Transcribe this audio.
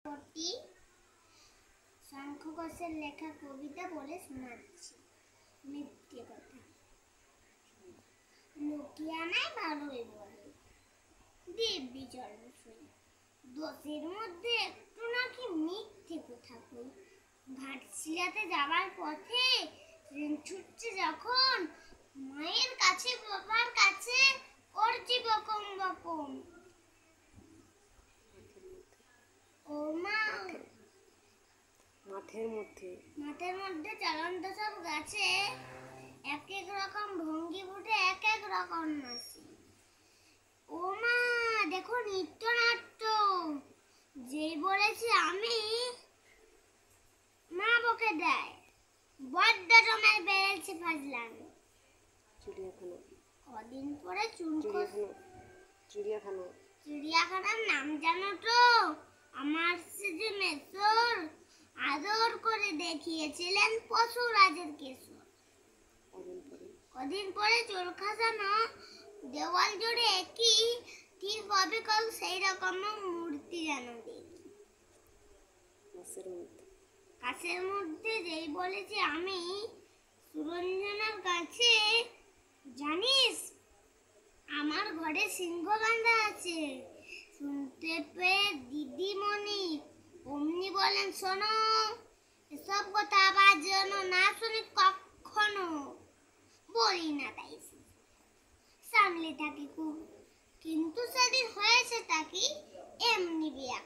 পটি শঙ্খ ঘোষের লেখা কবিতা বলে শোনাচ্ছি। মিথ্যে কথা। লোকিয়া নাই ভালোই বলে, দিব্যি চর্বসই, দোষের মধ্যে একটু নাকি মিথ্যে কথা কই। ঘাটশিলাতে যাবার পথে ট্রেন ছুটছে যখন, মায়ের কাছে বাবার কাছে করছি বকম বকম। ও মা, মাঠের মধ্যে চলন্ত সব গাছে এক এক রকম ভঙ্গি ফুটে এক এক রকম নাচে। ও মা দেখো নৃত্যনাট্য, যেই বলেছি আমি মা বকে দেয়, বড্ড জমের বেড়েছে ফাজলামি। কদিন পরে চিড়িয়াখানার নাম জানো তো? আমার যে মেসর আদর করে দেখিয়েছিলেন পশুরাজের কেশর। কদিন পরে চোর খাজানো দেওয়াল জুড়ে একই, ঠিক হবে কাল সেই রকম মূর্তি যেন দেখি। কাছের মধ্যে যেই বলেছি আমি সুরঞ্জনার কাছে, জানিস আমার ঘরে সিংহ বাঁধা আছে। শুনতে পেয়ে দিদিমণি অমনি বলেন, শোনো এসব কথা আবার যেন না শুনি কখনো। বলি না তাই সামলে থাকি খুব, কিন্তু সেদিন হয়েছে তাকে এমনি বিয়া।